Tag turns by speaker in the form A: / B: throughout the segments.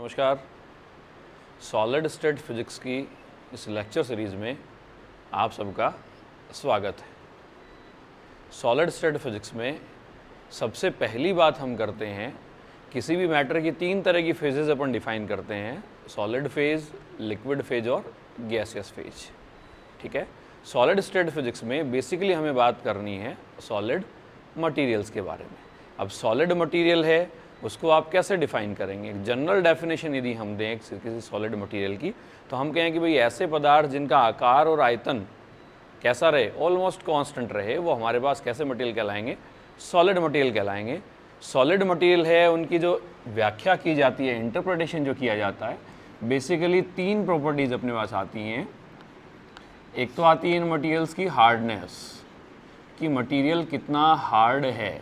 A: नमस्कार। Solid state physics की इस लेक्चर सीरीज़ में आप सबका स्वागत है। सॉलिड स्टेट फिजिक्स में सबसे पहली बात हम करते हैं, किसी भी मैटर की तीन तरह की फेजेस अपन डिफाइन करते हैं, सॉलिड फेज, लिक्विड फेज और गैसियस फेज। ठीक है। सॉलिड स्टेट फिजिक्स में बेसिकली हमें बात करनी है सॉलिड मटेरियल्स के बारे में। अब सॉलिड मटेरियल है, उसको आप कैसे डिफाइन करेंगे? एक जनरल डेफिनेशन यदि हम दें किसी सॉलिड मटेरियल की, तो हम कहें कि भाई ऐसे पदार्थ जिनका आकार और आयतन कैसा रहे, ऑलमोस्ट कांस्टेंट रहे, वो हमारे पास कैसे मटेरियल कहलाएंगे? सॉलिड मटेरियल कहलाएंगे। सॉलिड मटेरियल है, उनकी जो व्याख्या की जाती है, इंटरप्रिटेशन जो किया जाता है, बेसिकली तीन प्रॉपर्टीज़ अपने पास आती हैं। एक तो आती है इन मटेरियल्स की हार्डनेस, कि मटेरियल कितना हार्ड है।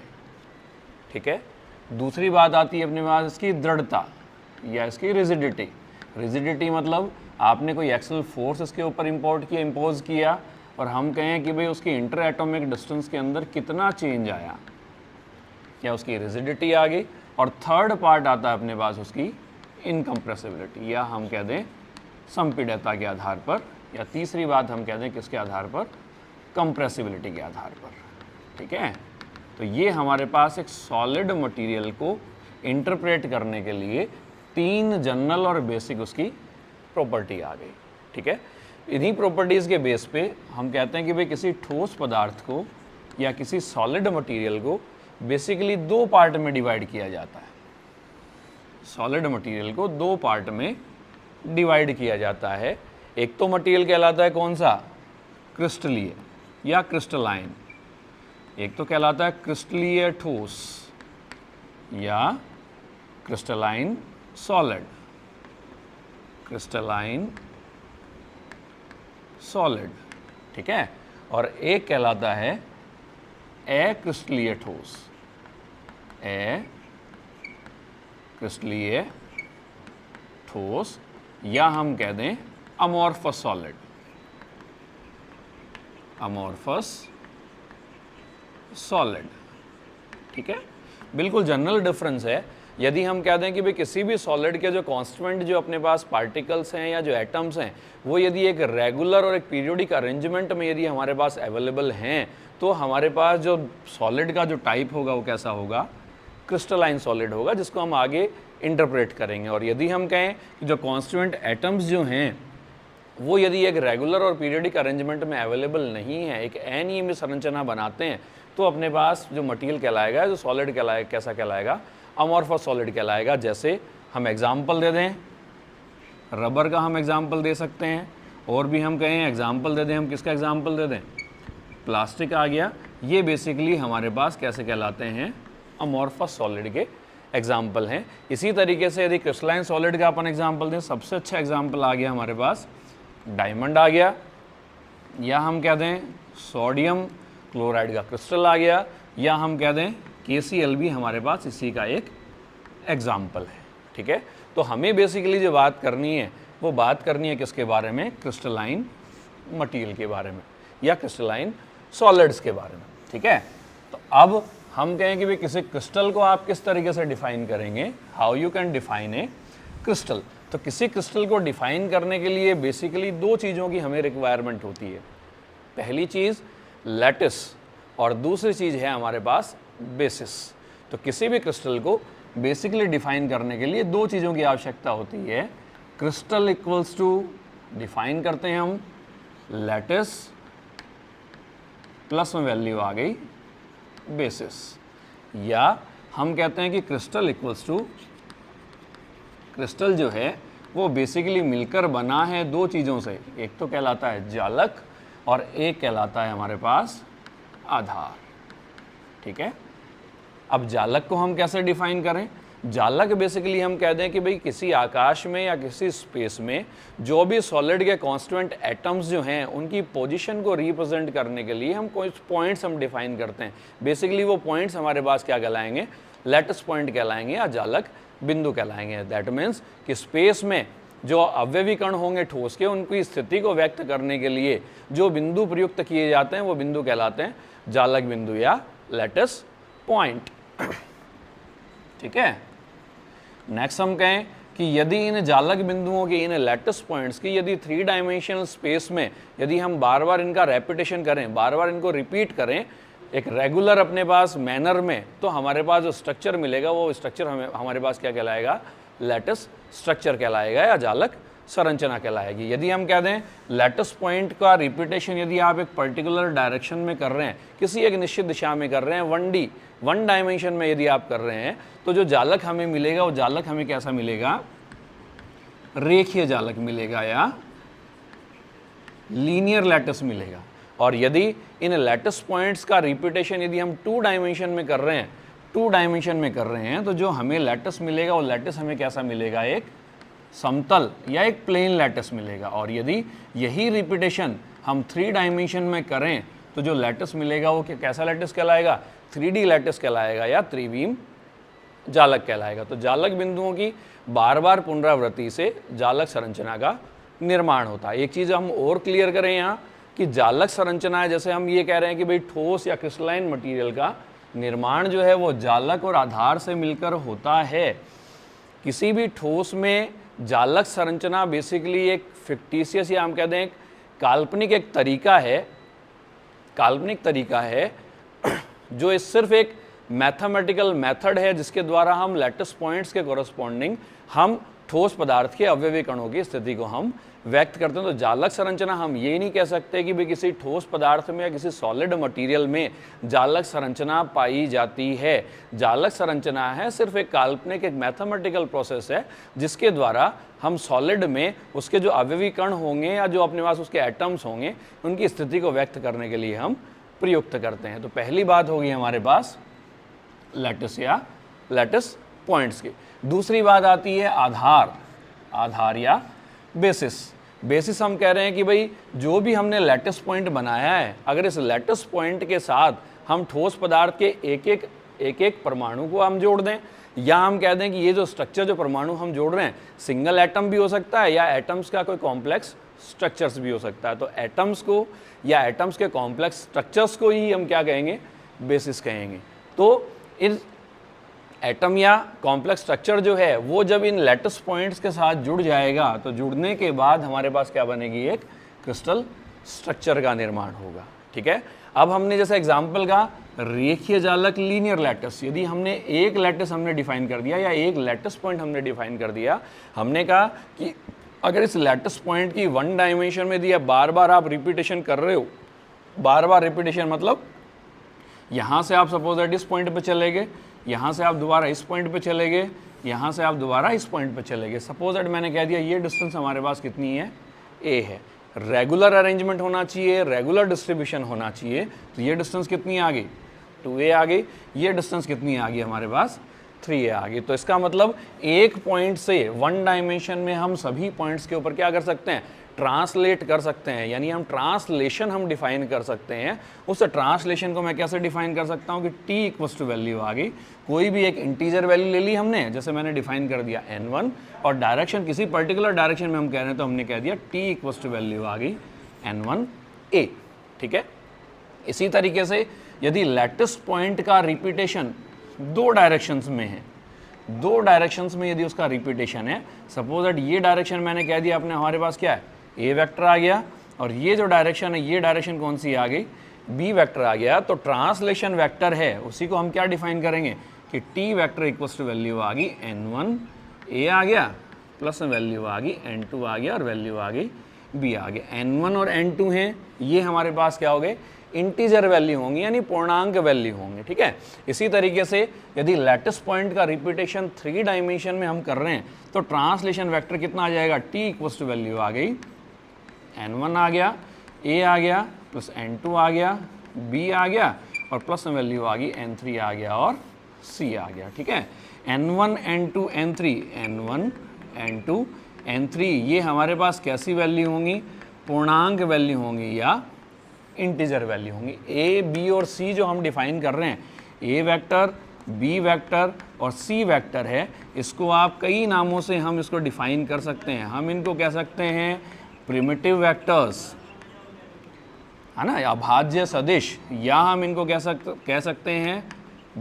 A: ठीक है। दूसरी बात आती है अपने पास इसकी दृढ़ता या इसकी रिजिडिटी। रिजिडिटी मतलब आपने कोई एक्सल फोर्स इसके ऊपर इम्पोज किया और हम कहें कि भाई उसकी इंटर एटॉमिक डिस्टेंस के अंदर कितना चेंज आया, क्या उसकी रिजिडिटी आ गई। और थर्ड पार्ट आता है अपने पास उसकी इनकम्प्रेसिबिलिटी, या हम कह दें संपीड्यता के आधार पर, या तीसरी बात हम कह दें किसके आधार पर? कंप्रेसिबिलिटी के आधार पर। ठीक है। तो ये हमारे पास एक सॉलिड मटेरियल को इंटरप्रेट करने के लिए तीन जनरल और बेसिक उसकी प्रॉपर्टी आ गई। ठीक है। इन्हीं प्रॉपर्टीज़ के बेस पे हम कहते हैं कि भाई किसी ठोस पदार्थ को या किसी सॉलिड मटेरियल को बेसिकली दो पार्ट में डिवाइड किया जाता है। सॉलिड मटेरियल को दो पार्ट में डिवाइड किया जाता है। एक तो मटेरियल कहलाता है कौन सा? क्रिस्टलीय या क्रिस्टलाइन। एक तो कहलाता है क्रिस्टलीय ठोस या क्रिस्टलाइन सॉलिड, क्रिस्टलाइन सॉलिड। ठीक है। और एक कहलाता है अक्रिस्टलीय ठोस, अक्रिस्टलीय ठोस, या हम कह दें अमॉर्फस सॉलिड, अमॉर्फस सॉलिड। ठीक है। बिल्कुल जनरल डिफरेंस है। यदि हम कह दें कि भाई किसी भी सॉलिड के जो कांस्टेंट जो अपने पास पार्टिकल्स हैं या जो एटम्स हैं, वो यदि एक रेगुलर और एक पीरियोडिक अरेंजमेंट में यदि हमारे पास अवेलेबल हैं, तो हमारे पास जो सॉलिड का जो टाइप होगा वो कैसा होगा? क्रिस्टलाइन सॉलिड होगा, जिसको हम आगे इंटरप्रेट करेंगे। और यदि हम कहें कि जो कॉन्स्टिट्यूएंट एटम्स जो हैं वो यदि एक रेगुलर और पीरियोडिक अरेंजमेंट में अवेलेबल नहीं है, एक अनियमित संरचना बनाते हैं, तो अपने पास जो मटेरियल कहलाएगा, जो सॉलिड कहलाएगा, कैसा कहलाएगा? अमॉर्फस सॉलिड कहलाएगा। जैसे हम एग्जाम्पल दे दें, रबर का हम एग्जाम्पल दे सकते हैं, और भी हम कहें एग्जाम्पल दे दें, हम किसका एग्जाम्पल दे दें? प्लास्टिक आ गया। ये बेसिकली हमारे पास कैसे कहलाते हैं? अमॉर्फस सॉलिड के एग्जाम्पल हैं। इसी तरीके से यदि क्रिस्टलाइन सॉलिड का अपन एग्जाम्पल दें, सबसे अच्छा एग्जाम्पल आ गया हमारे पास डायमंड आ गया, या हम कह दें सोडियम क्लोराइड का क्रिस्टल आ गया, या हम कह दें KCl भी हमारे पास इसी का एक एग्जाम्पल है। ठीक है। तो हमें बेसिकली जो बात करनी है वो बात करनी है किसके बारे में? क्रिस्टलाइन मटेरियल के बारे में या क्रिस्टलाइन सॉलिड्स के बारे में। ठीक है। तो अब हम कहें कि भाई किसी क्रिस्टल को आप किस तरीके से डिफाइन करेंगे? How you can define a crystal. तो किसी क्रिस्टल को डिफाइन करने के लिए बेसिकली दो चीज़ों की हमें रिक्वायरमेंट होती है। पहली चीज़ लैटिस, और दूसरी चीज़ है हमारे पास बेसिस। तो किसी भी क्रिस्टल को बेसिकली डिफाइन करने के लिए दो चीज़ों की आवश्यकता होती है। क्रिस्टल इक्वल्स टू, डिफाइन करते हैं हम लैटिस, प्लस में वैल्यू आ गई बेसिस, या हम कहते हैं कि क्रिस्टल इक्वल्स टू, क्रिस्टल जो है वो बेसिकली मिलकर बना है दो चीज़ों से। एक तो कहलाता है जालक और एक कहलाता है हमारे पास आधार। ठीक है। अब जालक को हम कैसे डिफाइन करें? जालक बेसिकली हम कह दें कि भाई किसी आकाश में या किसी स्पेस में जो भी सॉलिड के कांस्टेंट एटम्स जो हैं उनकी पोजीशन को रिप्रेजेंट करने के लिए हम कुछ पॉइंट्स हम डिफाइन करते हैं। बेसिकली वो पॉइंट्स हमारे पास क्या कहलाएंगे? लैटिस पॉइंट कहलाएंगे या जालक बिंदु कहलाएंगे। दैट मीन्स कि स्पेस में जो अवयवी कण होंगे ठोस के, उनकी स्थिति को व्यक्त करने के लिए जो बिंदु प्रयुक्त किए जाते हैं वो बिंदु कहलाते हैं जालक बिंदु या लैटिस पॉइंट। ठीक है। नेक्स्ट हम कहें कि यदि इन जालक बिंदुओं के, इन लैटिस पॉइंट्स की यदि 3 डायमेंशनल स्पेस में यदि हम बार बार इनका रेपिटेशन करें, बार बार इनको रिपीट करें एक रेगुलर अपने पास मैनर में, तो हमारे पास जो स्ट्रक्चर मिलेगा वो स्ट्रक्चर हमारे पास क्या कहलाएगा, लैटिस स्ट्रक्चर कहलाएगा या जालक संरचना कहलाएगी। यदि हम कह दें लैटिस पॉइंट का रिपीटेशन यदि आप एक पर्टिकुलर डायरेक्शन में कर रहे हैं, किसी एक निश्चित दिशा में कर रहे हैं, 1D 1 डायमेंशन में यदि आप कर रहे हैं, तो जो जालक हमें मिलेगा वो जालक हमें कैसा मिलेगा, रेखीय जालक मिलेगा या लीनियर लैटिस मिलेगा। और यदि इन लैटिस पॉइंट्स का रिपीटेशन यदि हम 2 डायमेंशन में कर रहे हैं, 2 डायमेंशन में कर रहे हैं, तो जो हमें लैटिस मिलेगा वो लैटिस हमें कैसा मिलेगा, एक समतल या एक प्लेन लैटिस मिलेगा। और यदि यही रिपीटेशन हम 3 डायमेंशन में करें तो जो लैटिस मिलेगा वो कैसा लैटिस कहलाएगा, 3D लैटिस कहलाएगा या त्रिविम जालक कहलाएगा। तो जालक बिंदुओं की बार बार पुनरावृत्ति से जालक संरचना का निर्माण होता है। एक चीज़ हम और क्लियर करें यहाँ कि जालक संरचना है, जैसे हम ये कह रहे हैं कि भाई ठोस या क्रिस्टलाइन मटेरियल का निर्माण जो है वो जालक और आधार से मिलकर होता है। किसी भी ठोस में जालक संरचना बेसिकली एक फिक्टिशियस या हम कह दें काल्पनिक एक तरीका है, काल्पनिक तरीका है जो इस सिर्फ एक मैथमेटिकल मेथड है जिसके द्वारा हम लैटिस पॉइंट्स के कोरस्पॉन्डिंग हम ठोस पदार्थ के अवयवी कणों की स्थिति को हम व्यक्त करते हैं। तो जालक संरचना हम ये नहीं कह सकते कि भाई किसी ठोस पदार्थ में या किसी सॉलिड मटेरियल में जालक संरचना पाई जाती है। जालक संरचना है सिर्फ एक काल्पनिक एक मैथमेटिकल प्रोसेस है जिसके द्वारा हम सॉलिड में उसके जो अवयवी कण होंगे या जो अपने पास उसके एटम्स होंगे उनकी स्थिति को व्यक्त करने के लिए हम प्रयुक्त करते हैं। तो पहली बात होगी हमारे पास लैटिस या लैटिस पॉइंट्स की। दूसरी बात आती है आधार, आधार या बेसिस। बेसिस हम कह रहे हैं कि भाई जो भी हमने लैटिस पॉइंट बनाया है, अगर इस लैटिस पॉइंट के साथ हम ठोस पदार्थ के एक एक परमाणु को हम जोड़ दें, या हम कह दें कि ये जो स्ट्रक्चर जो परमाणु हम जोड़ रहे हैं सिंगल एटम भी हो सकता है या एटम्स का कोई कॉम्प्लेक्स स्ट्रक्चर्स भी हो सकता है। तो एटम्स को या एटम्स के कॉम्प्लेक्स स्ट्रक्चर्स को ही हम क्या कहेंगे, बेसिस कहेंगे। तो इन एटम या कॉम्प्लेक्स स्ट्रक्चर जो है वो जब इन लैटिस पॉइंट्स के साथ जुड़ जाएगा तो जुड़ने के बाद हमारे पास क्या बनेगी, एक क्रिस्टल स्ट्रक्चर का निर्माण होगा। ठीक है, अब हमने जैसे एग्जांपल का रेखीय जालक लीनियर लैटिस, यदि हमने एक लैटिस हमने डिफाइन कर दिया या एक लैटिस पॉइंट हमने डिफाइन कर दिया, हमने कहा कि अगर इस लैटिस पॉइंट की 1 डायमेंशन में दिया बार बार आप रिपीटेशन कर रहे हो, बार बार रिपीटेशन मतलब यहाँ से आप सपोज दैट इस पॉइंट पे चले गए, यहाँ से आप दोबारा इस पॉइंट पे चले गए, यहाँ से आप दोबारा इस पॉइंट पे चले गए। सपोज दैट मैंने कह दिया ये डिस्टेंस हमारे पास कितनी है, ए है। रेगुलर अरेंजमेंट होना चाहिए, रेगुलर डिस्ट्रीब्यूशन होना चाहिए। तो ये डिस्टेंस कितनी आ गई, 2a आ गई। ये डिस्टेंस कितनी आ गई हमारे पास, 3a आ गई। तो इसका मतलब एक पॉइंट से 1 डायमेंशन में हम सभी पॉइंट्स के ऊपर क्या कर सकते हैं, ट्रांसलेट कर सकते हैं, यानी हम ट्रांसलेशन हम डिफाइन कर सकते हैं। उस ट्रांसलेशन को मैं कैसे डिफाइन कर सकता हूँ कि t इक्वल्स टू वैल्यू आ गई, कोई भी एक इंटीजर वैल्यू ले ली हमने, जैसे मैंने डिफाइन कर दिया n1, और डायरेक्शन किसी पर्टिकुलर डायरेक्शन में हम कह रहे हैं तो हमने कह दिया t इक्वल्स टू वैल्यू आ गई n1a। ठीक है, इसी तरीके से यदि लैटिस पॉइंट का रिपीटेशन 2 डायरेक्शंस में है, 2 डायरेक्शंस में यदि उसका रिपीटेशन है, सपोज दैट ये डायरेक्शन मैंने कह दिया अपने हमारे पास क्या है, ए वेक्टर आ गया, और ये जो डायरेक्शन है ये डायरेक्शन कौन सी आ गई, बी वेक्टर आ गया। तो ट्रांसलेशन वेक्टर है उसी को हम क्या डिफाइन करेंगे कि T vector equals to value आ गई n1 a आ गया प्लस वैल्यू आ गई n2 आ गया और वैल्यू आ गई b आ गया। n1 और n2 हैं, ये हमारे पास क्या हो गए, इंटीजर वैल्यू होंगी यानी पूर्णांक वैल्यू होंगे। ठीक है, इसी तरीके से यदि लैटिस पॉइंट का रिपीटेशन 3 डायमेंशन में हम कर रहे हैं तो ट्रांसलेशन वेक्टर कितना आ जाएगा, t इक्वल्स टू वैल्यू आ गई n1 आ गया, a आ गया प्लस n2 आ गया, b आ गया और प्लस वैल्यू आ गई n3 आ गया और c आ गया। ठीक है, n1 n2 n3, n1 n2 n3 ये हमारे पास कैसी वैल्यू होंगी, पूर्णांक वैल्यू होंगी या इंटीजर वैल्यू होंगी। a b और c जो हम डिफाइन कर रहे हैं, a वेक्टर b वेक्टर और c वेक्टर है, इसको आप कई नामों से हम इसको डिफाइन कर सकते हैं। हम इनको कह सकते हैं प्रिमिटिव वेक्टर्स, है ना, या अभाज्य सदिश, या हम इनको कह सकते हैं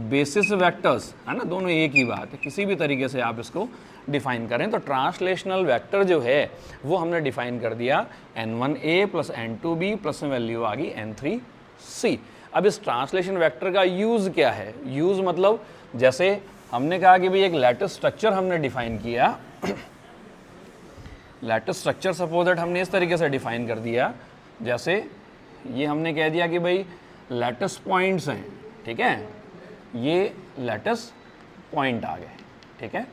A: बेसिस वेक्टर्स, है ना, दोनों एक ही बात है, किसी भी तरीके से आप इसको डिफाइन करें। तो ट्रांसलेशनल वेक्टर जो है वो हमने डिफाइन कर दिया n1a प्लस n2b प्लस में वैल्यू आ गई n3c। अब इस ट्रांसलेशन वेक्टर का यूज़ क्या है? यूज़ मतलब जैसे हमने कहा कि भाई एक लैटिस स्ट्रक्चर हमने डिफाइन किया लैटिस स्ट्रक्चर सपोज दैट हमने इस तरीके से डिफाइन कर दिया, जैसे ये हमने कह दिया कि भाई लैटिस पॉइंट्स हैं, ठीक है, ये लैटिस पॉइंट आ गए, ठीक है।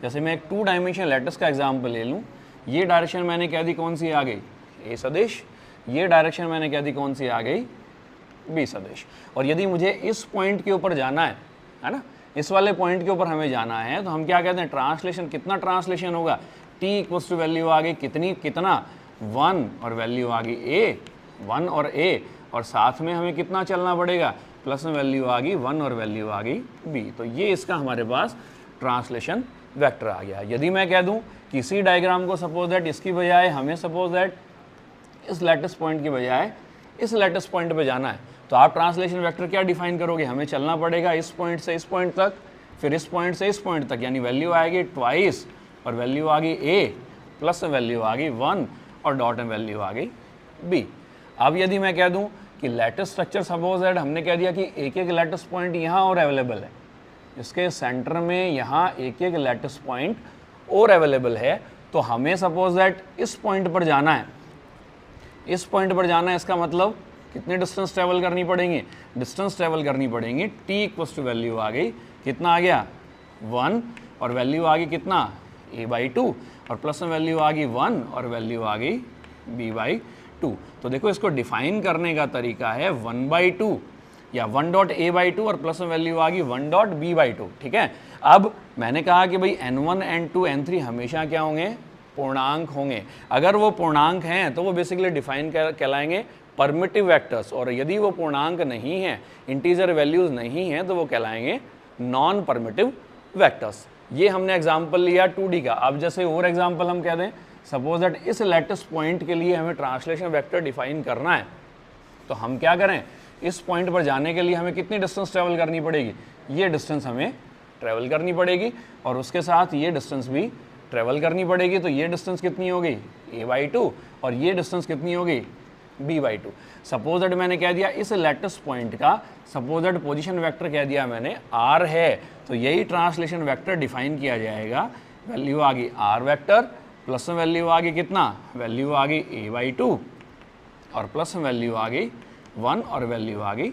A: जैसे मैं एक 2 डायमेंशन लैटिस का एग्जांपल ले लूँ, ये डायरेक्शन मैंने कह दी कौन सी आ गई? ए सदिश। ये डायरेक्शन मैंने कह दी कौन सी आ गई? बी सदिश। और यदि मुझे इस पॉइंट के ऊपर जाना है ना, इस वाले पॉइंट के ऊपर हमें जाना है, तो हम क्या कहते हैं? ट्रांसलेशन। कितना ट्रांसलेशन होगा? टी इक्वल्स टू वैल्यू आ गई कितना 1 और वैल्यू आ गई ए, 1 और ए, और साथ में हमें कितना चलना पड़ेगा? प्लस में वैल्यू आ गई 1 और वैल्यू आ गई बी। तो ये इसका हमारे पास ट्रांसलेशन वेक्टर आ गया। यदि मैं कह दूं किसी डायग्राम को सपोज दैट इसकी बजाय हमें सपोज दैट इस लैटिस पॉइंट की बजाय इस लैटिस पॉइंट पे जाना है, तो आप ट्रांसलेशन वेक्टर क्या डिफाइन करोगे? हमें चलना पड़ेगा इस पॉइंट से इस पॉइंट तक, फिर इस पॉइंट से इस पॉइंट तक, यानी वैल्यू आएगी ट्वाइस और वैल्यू आ गई ए, प्लस वैल्यू आ गई 1 और डॉट में वैल्यू आ गई बी। अब यदि मैं कह दूं कि लैटिस स्ट्रक्चर सपोज दैट हमने कह दिया कि एक एक लैटिस पॉइंट यहाँ और अवेलेबल है, इसके सेंटर में यहाँ एक एक लैटिस पॉइंट और अवेलेबल है, तो हमें सपोज दैट इस पॉइंट पर जाना है, इस पॉइंट पर जाना है, इसका मतलब कितने डिस्टेंस ट्रेवल करनी पड़ेंगी? डिस्टेंस ट्रेवल करनी पड़ेंगी टी इक्वल्स टू वैल्यू आ गई कितना आ गया 1 और वैल्यू आ गई कितना a/2 और प्लस में वैल्यू आ गई 1 और वैल्यू आ गई b/2। तो देखो इसको डिफाइन करने का तरीका है 1/2 या 1.a/2 और प्लस में वैल्यू आ गई 1.b/2, ठीक है। अब मैंने कहा कि भाई n1 n2 n3 हमेशा क्या होंगे? पूर्णांक होंगे। अगर वो पूर्णांक हैं तो वो बेसिकली डिफाइन कहलाएंगे परमिटिव वेक्टर्स, और यदि वो पूर्णांक नहीं है, इंटीजर वैल्यूज नहीं हैं, तो वो कहलाएंगे नॉन परमिटिव वेक्टर्स। ये हमने एग्जांपल लिया 2D का। अब जैसे और एग्जांपल हम कह दें, सपोज दैट इस लैटिस पॉइंट के लिए हमें ट्रांसलेशन वेक्टर डिफाइन करना है, तो हम क्या करें? इस पॉइंट पर जाने के लिए हमें कितनी डिस्टेंस ट्रेवल करनी पड़ेगी? ये डिस्टेंस हमें ट्रेवल करनी पड़ेगी और उसके साथ ये डिस्टेंस भी ट्रेवल करनी पड़ेगी। तो ये डिस्टेंस कितनी हो गई? a/2 और ये डिस्टेंस कितनी हो गई? b/2। सपोज दैट मैंने कह दिया इस लैटिस पॉइंट का सपोज दैट पोजीशन वेक्टर कह दिया मैंने r है, तो यही ट्रांसलेशन वेक्टर डिफाइन किया जाएगा। वैल्यू आ गई r वेक्टर, प्लस में वैल्यू आ गई कितना? वैल्यू आ गई a/2 और प्लस में वैल्यू आ गई 1 और वैल्यू आ गई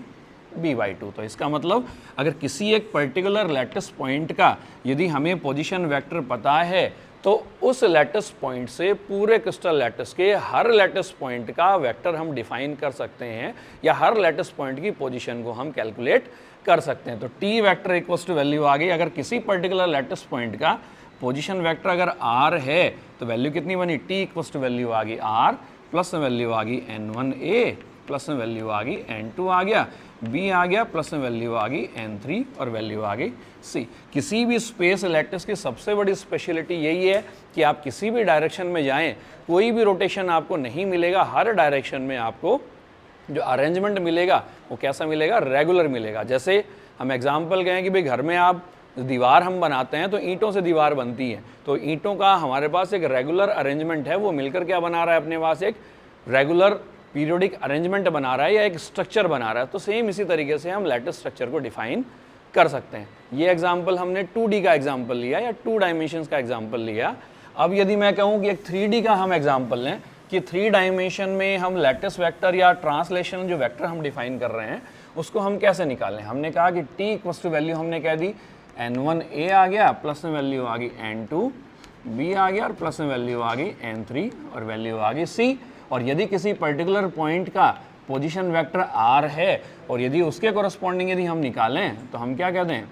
A: b/2। तो इसका मतलब अगर किसी एक पर्टिकुलर लैटिस पॉइंट का यदि हमें पोजीशन वेक्टर पता है, तो उस लैटिस पॉइंट से पूरे क्रिस्टल लैटिस के हर लैटिस पॉइंट का वेक्टर हम डिफाइन कर सकते हैं, या हर लैटिस पॉइंट की पोजीशन को हम कैलकुलेट कर सकते हैं। तो T vector equals to value आ गई, अगर किसी पर्टिकुलर लैटिस पॉइंट का पोजीशन वेक्टर अगर r है, तो वैल्यू कितनी बनी? टी इक्वल्स टू वैल्यू आ गई r, प्लस में वैल्यू आ गई n1a, प्लस में वैल्यू आ गई n2 आ गया, b आ गया, प्लस में वैल्यू आ गई n3 और वैल्यू आ गई c। किसी भी स्पेस लैटिस की सबसे बड़ी स्पेशलिटी यही है कि आप किसी भी डायरेक्शन में जाएं, कोई भी रोटेशन आपको नहीं मिलेगा। हर डायरेक्शन में आपको जो अरेंजमेंट मिलेगा वो कैसा मिलेगा? रेगुलर मिलेगा। जैसे हम एग्जाम्पल कहें कि भाई घर में आप दीवार हम बनाते हैं, तो ईंटों से दीवार बनती है, तो ईंटों का हमारे पास एक रेगुलर अरेंजमेंट है, वो मिलकर क्या बना रहा है? अपने पास एक रेगुलर पीरियोडिक अरेंजमेंट बना रहा है या एक स्ट्रक्चर बना रहा है। तो सेम इसी तरीके से हम लैटिस स्ट्रक्चर को डिफाइन कर सकते हैं। ये एग्जांपल हमने 2D का एग्जांपल लिया या 2 डायमेंशंस का एग्जांपल लिया। अब यदि मैं कहूँ कि एक 3D का हम एग्जांपल लें कि 3 डायमेंशन में हम लैटिस वेक्टर या ट्रांसलेशन जो वेक्टर हम डिफाइन कर रहे हैं उसको हम कैसे निकालें? हमने कहा कि t इक्वल्स टू वैल्यू हमने कह दी n1a आ गया, प्लस में वैल्यू आ गई n2b आ गया और प्लस में वैल्यू आ गई n3 और वैल्यू आ गई c। और यदि किसी पर्टिकुलर पॉइंट का पोजीशन वेक्टर r है और यदि उसके कोरस्पॉन्डिंग यदि हम निकालें, तो हम क्या कहते हैं?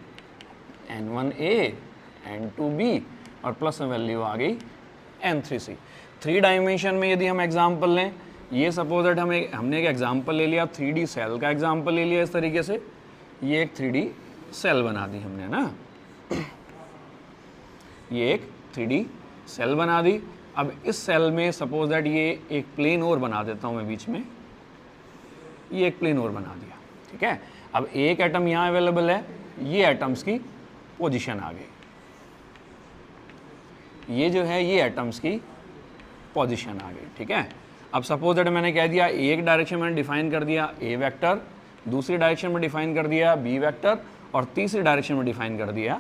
A: n1a n2b और प्लस में वैल्यू आ गई n3c। 3 डायमेंशन में यदि हम एग्जांपल लें, ये सपोज दैट हमने एक एग्जांपल ले लिया, 3D सेल का एग्जांपल ले लिया। इस तरीके से ये एक 3D सेल बना दी हमने ना, ये एक 3D सेल बना दी। अब इस सेल में सपोज दैट ये एक प्लेन और बना देता हूँ मैं बीच में, ये एक प्लेन और बना दिया, ठीक है। अब एक एटम यहाँ अवेलेबल है, ये एटम्स की पोजीशन आ गई, ये जो है ये एटम्स की पोजीशन आ गई, ठीक है। अब सपोज दैट मैंने कह दिया एक डायरेक्शन में डिफाइन कर दिया ए वेक्टर, दूसरी डायरेक्शन में डिफाइन कर दिया बी वेक्टर, और तीसरी डायरेक्शन में डिफाइन कर दिया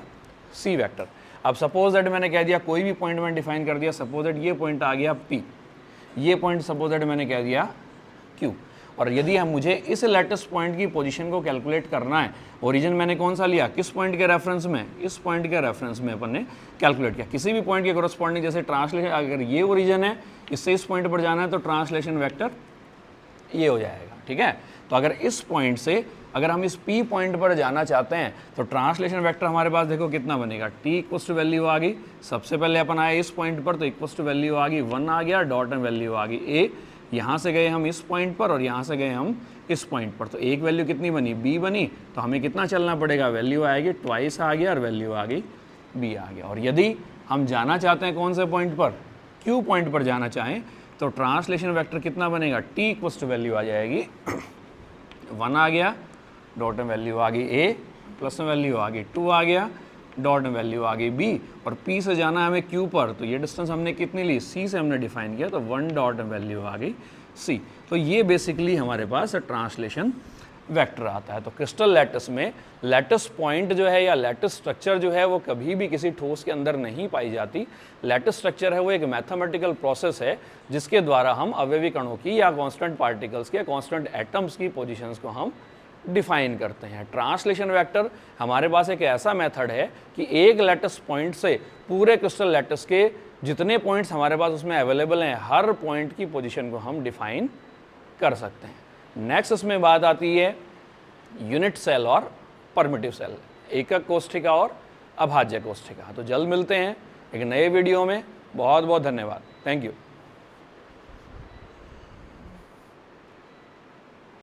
A: सी वेक्टर। अब सपोज दैट मैंने कह दिया कोई भी पॉइंट मैंने डिफाइन कर दिया, सपोज दैट ये पॉइंट आ गया पी, ये पॉइंट सपोज दैट मैंने कह दिया क्यू, और यदि हम मुझे इस लेटेस्ट पॉइंट की पोजीशन को कैलकुलेट करना है, ओरिजिन मैंने कौन सा लिया, किस पॉइंट के रेफरेंस में, इस पॉइंट के रेफरेंस में अपन ने कैलकुलेट किया। किसी भी पॉइंट के कोरस्पॉन्डिंग, जैसे ट्रांसलेशन, अगर ये ओरिजिन है, इससे इस पॉइंट पर जाना है तो ट्रांसलेशन वेक्टर ये हो जाएगा, ठीक है। तो अगर इस पॉइंट से अगर हम इस P पॉइंट पर जाना चाहते हैं तो ट्रांसलेशन वेक्टर हमारे पास देखो कितना बनेगा, T इक्वल्स टू वैल्यू आ गई, सबसे पहले अपन आए इस पॉइंट पर तो इक्वल्स टू वैल्यू आ गई 1 आ गया, डॉट में वैल्यू आ गई A, यहाँ से गए हम इस पॉइंट पर और यहाँ से गए हम इस पॉइंट पर, तो एक वैल्यू कितनी बनी, B बनी, तो हमें कितना चलना पड़ेगा, वैल्यू आएगी ट्वाइस आ गया और वैल्यू आ गई B आ गया। और यदि हम जाना चाहते हैं कौन से पॉइंट पर, Q पॉइंट पर जाना चाहें तो ट्रांसलेशन वेक्टर कितना बनेगा, T इक्वल्स टू वैल्यू आ जाएगी 1 आ गया, डॉट में वैल्यू आ गई A, प्लस में वैल्यू आ गई 2 आ गया, डॉट में वैल्यू आ गई B, और P से जाना है हमें Q पर, तो ये डिस्टेंस हमने कितनी ली, C से हमने डिफाइन किया तो 1 डॉट में वैल्यू आ गई C। तो ये बेसिकली हमारे पास ट्रांसलेशन वेक्टर आता है। तो क्रिस्टल लैटिस में लैटिस पॉइंट जो है या लैटिस स्ट्रक्चर जो है वो कभी भी किसी ठोस के अंदर नहीं पाई जाती। लैटिस स्ट्रक्चर है वो एक मैथमेटिकल प्रोसेस है जिसके द्वारा हम अवयवी कणों की या कांस्टेंट पार्टिकल्स के, कांस्टेंट एटम्स की पोजीशंस को हम डिफाइन करते हैं। ट्रांसलेशन वेक्टर हमारे पास एक ऐसा मेथड है कि एक लैटिस पॉइंट से पूरे क्रिस्टल लैटिस के जितने पॉइंट्स हमारे पास उसमें अवेलेबल हैं, हर पॉइंट की पोजीशन को हम डिफाइन कर सकते हैं। नेक्स्ट इसमें बात आती है यूनिट सेल और परमिटिव सेल, एकक कोष्ठिका और अभाज्य कोष्ठिका। तो जल्द मिलते हैं एक नए वीडियो में। बहुत बहुत धन्यवाद, थैंक यू।